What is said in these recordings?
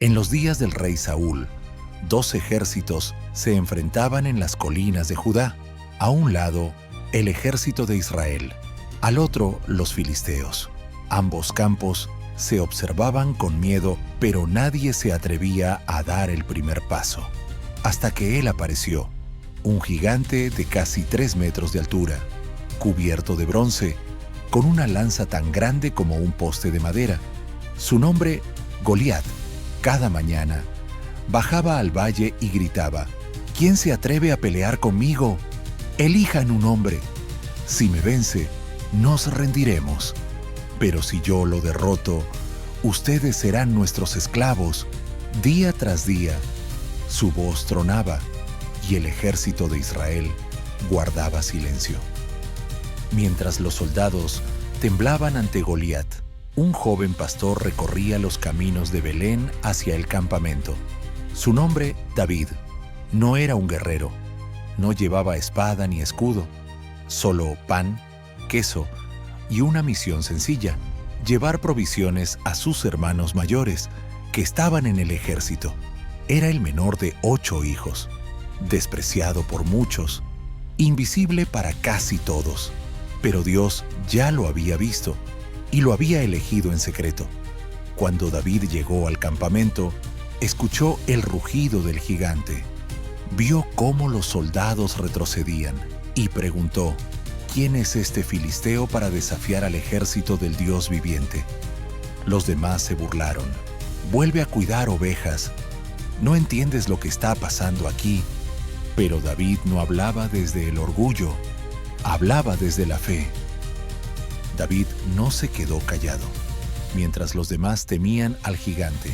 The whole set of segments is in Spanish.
En los días del rey Saúl, dos ejércitos se enfrentaban en las colinas de Judá. A un lado, el ejército de Israel, al otro, los filisteos. Ambos campos se observaban con miedo, pero nadie se atrevía a dar el primer paso. Hasta que él apareció, un gigante de casi 3 metros de altura, cubierto de bronce, con una lanza tan grande como un poste de madera. Su nombre, Goliat. Cada mañana, bajaba al valle y gritaba: ¿Quién se atreve a pelear conmigo? Elijan un hombre. Si me vence, nos rendiremos. Pero si yo lo derroto, ustedes serán nuestros esclavos. Día tras día, su voz tronaba y el ejército de Israel guardaba silencio. Mientras los soldados temblaban ante Goliat, un joven pastor recorría los caminos de Belén hacia el campamento. Su nombre, David. No era un guerrero, no llevaba espada ni escudo, solo pan, queso y una misión sencilla: llevar provisiones a sus hermanos mayores, que estaban en el ejército. Era el menor de 8 hijos, despreciado por muchos, invisible para casi todos. Pero Dios ya lo había visto y lo había elegido en secreto. Cuando David llegó al campamento, escuchó el rugido del gigante. Vio cómo los soldados retrocedían y preguntó: ¿Quién es este filisteo para desafiar al ejército del Dios viviente? Los demás se burlaron. Vuelve a cuidar ovejas. No entiendes lo que está pasando aquí. Pero David no hablaba desde el orgullo, hablaba desde la fe. David no se quedó callado. Mientras los demás temían al gigante,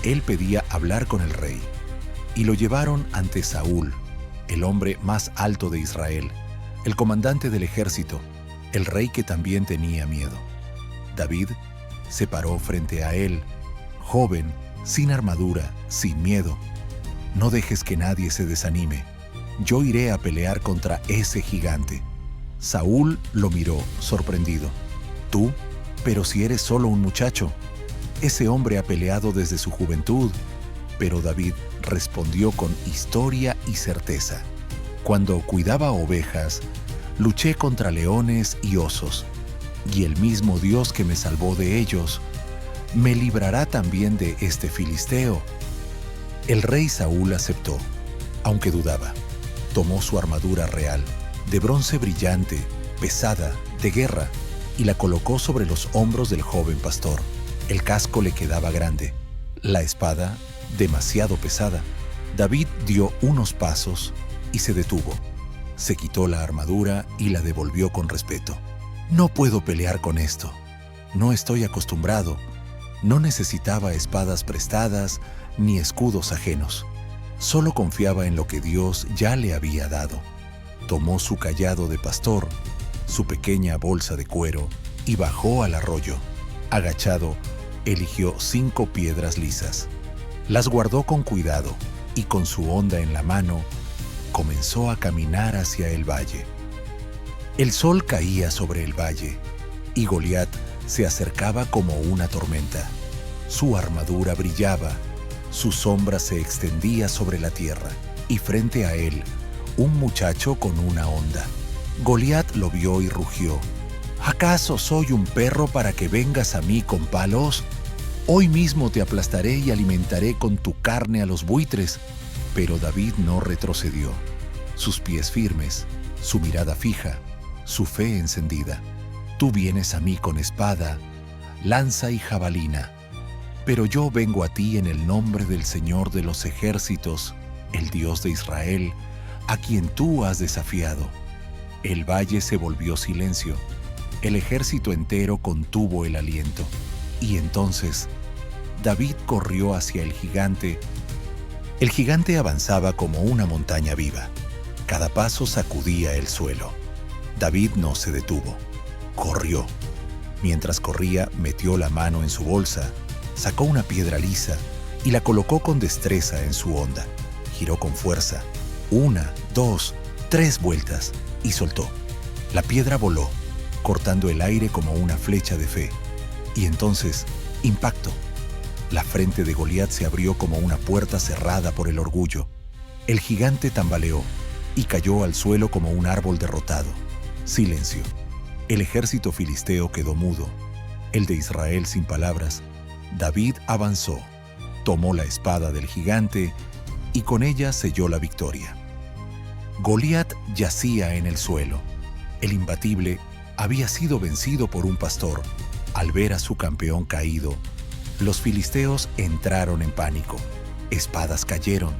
él pedía hablar con el rey. Y lo llevaron ante Saúl, el hombre más alto de Israel, el comandante del ejército, el rey que también tenía miedo. David se paró frente a él, joven, sin armadura, sin miedo. No dejes que nadie se desanime. Yo iré a pelear contra ese gigante. Saúl lo miró, sorprendido. ¿Tú? Pero si eres solo un muchacho. Ese hombre ha peleado desde su juventud. Pero David respondió con historia y certeza: cuando cuidaba ovejas, luché contra leones y osos, y el mismo Dios que me salvó de ellos, me librará también de este filisteo. El rey Saúl aceptó, aunque dudaba. Tomó su armadura real, de bronce brillante, pesada, de guerra, y la colocó sobre los hombros del joven pastor. El casco le quedaba grande, la espada demasiado pesada. David dio unos pasos y se detuvo. Se quitó la armadura y la devolvió con respeto. No puedo pelear con esto. No estoy acostumbrado. No necesitaba espadas prestadas ni escudos ajenos. Solo confiaba en lo que Dios ya le había dado. Tomó su cayado de pastor, su pequeña bolsa de cuero, y bajó al arroyo. Agachado, eligió 5 piedras lisas. Las guardó con cuidado y con su honda en la mano, comenzó a caminar hacia el valle. El sol caía sobre el valle y Goliat se acercaba como una tormenta. Su armadura brillaba, su sombra se extendía sobre la tierra y frente a él, un muchacho con una honda. Goliat lo vio y rugió: ¿acaso soy un perro para que vengas a mí con palos? Hoy mismo te aplastaré y alimentaré con tu carne a los buitres. Pero David no retrocedió, sus pies firmes, su mirada fija, su fe encendida. Tú vienes a mí con espada, lanza y jabalina, pero yo vengo a ti en el nombre del Señor de los ejércitos, el Dios de Israel, a quien tú has desafiado. El valle se volvió silencio, el ejército entero contuvo el aliento. Y entonces David corrió hacia el gigante. El gigante avanzaba como una montaña viva. Cada paso sacudía el suelo. David no se detuvo. Corrió. Mientras corría, metió la mano en su bolsa, sacó una piedra lisa y la colocó con destreza en su honda. Giró con fuerza. 1, 2, 3 vueltas y soltó. La piedra voló, cortando el aire como una flecha de fe. Y entonces, impacto. La frente de Goliat se abrió como una puerta cerrada por el orgullo. El gigante tambaleó y cayó al suelo como un árbol derrotado. Silencio. El ejército filisteo quedó mudo. El de Israel sin palabras. David avanzó, tomó la espada del gigante y con ella selló la victoria. Goliat yacía en el suelo. El imbatible había sido vencido por un pastor. Al ver a su campeón caído, los filisteos entraron en pánico. Espadas cayeron,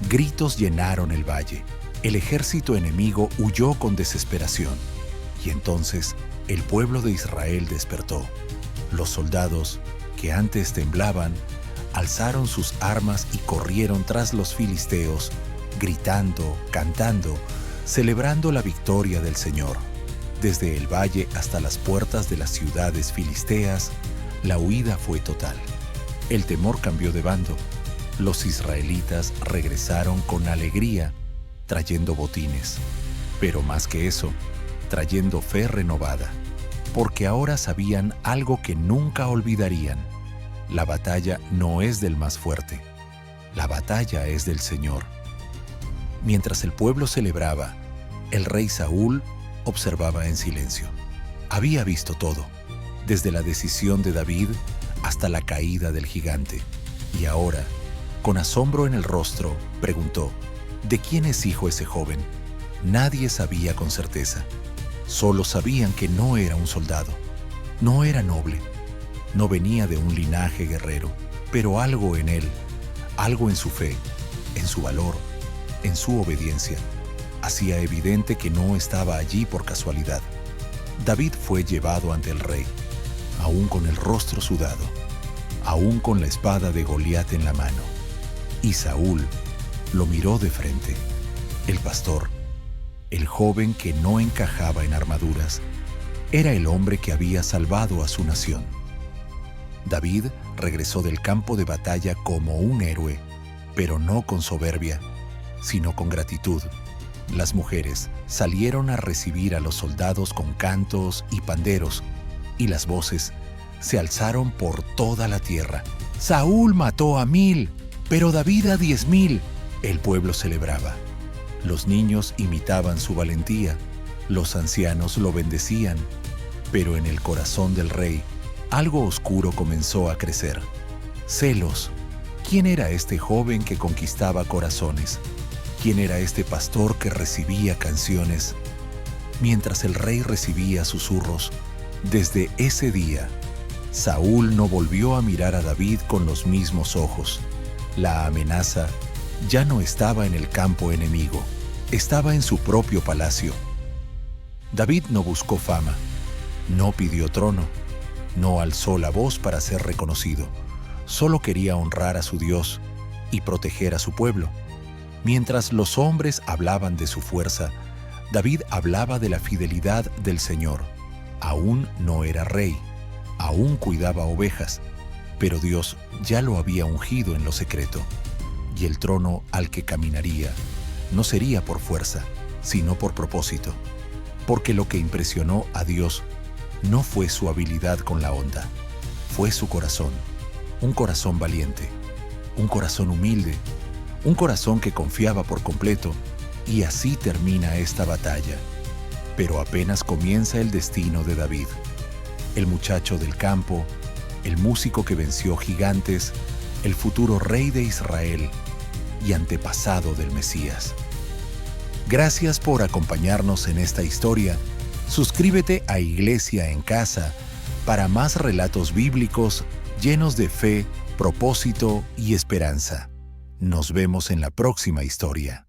gritos llenaron el valle. El ejército enemigo huyó con desesperación. Y entonces el pueblo de Israel despertó. Los soldados, que antes temblaban, alzaron sus armas y corrieron tras los filisteos, gritando, cantando, celebrando la victoria del Señor. Desde el valle hasta las puertas de las ciudades filisteas, la huida fue total. El temor cambió de bando. Los israelitas regresaron con alegría, trayendo botines, pero más que eso, trayendo fe renovada, porque ahora sabían algo que nunca olvidarían. La batalla no es del más fuerte, la batalla es del Señor. Mientras el pueblo celebraba, el rey Saúl observaba en silencio. Había visto todo, desde la decisión de David hasta la caída del gigante. Y ahora, con asombro en el rostro, preguntó: ¿de quién es hijo ese joven? Nadie sabía con certeza. Solo sabían que no era un soldado, no era noble, no venía de un linaje guerrero, pero algo en él, algo en su fe, en su valor, en su obediencia, hacía evidente que no estaba allí por casualidad. David fue llevado ante el rey, aún con el rostro sudado, aún con la espada de Goliat en la mano. Y Saúl lo miró de frente. El pastor, el joven que no encajaba en armaduras, era el hombre que había salvado a su nación. David regresó del campo de batalla como un héroe, pero no con soberbia, sino con gratitud. Las mujeres salieron a recibir a los soldados con cantos y panderos, y las voces se alzaron por toda la tierra. Saúl mató a 1000, pero David a 10,000. El pueblo celebraba. Los niños imitaban su valentía, los ancianos lo bendecían, pero en el corazón del rey algo oscuro comenzó a crecer. Celos. ¿Quién era este joven que conquistaba corazones? ¿Quién era este pastor que recibía canciones? Mientras el rey recibía susurros, desde ese día, Saúl no volvió a mirar a David con los mismos ojos. La amenaza ya no estaba en el campo enemigo, estaba en su propio palacio. David no buscó fama, no pidió trono, no alzó la voz para ser reconocido. Solo quería honrar a su Dios y proteger a su pueblo. Mientras los hombres hablaban de su fuerza, David hablaba de la fidelidad del Señor. Aún no era rey, aún cuidaba ovejas, pero Dios ya lo había ungido en lo secreto. Y el trono al que caminaría no sería por fuerza, sino por propósito. Porque lo que impresionó a Dios no fue su habilidad con la honda, fue su corazón. Un corazón valiente, un corazón humilde, un corazón que confiaba por completo. Y así termina esta batalla. Pero apenas comienza el destino de David. El muchacho del campo, el músico que venció gigantes, el futuro rey de Israel y antepasado del Mesías. Gracias por acompañarnos en esta historia. Suscríbete a Iglesia en Casa para más relatos bíblicos llenos de fe, propósito y esperanza. Nos vemos en la próxima historia.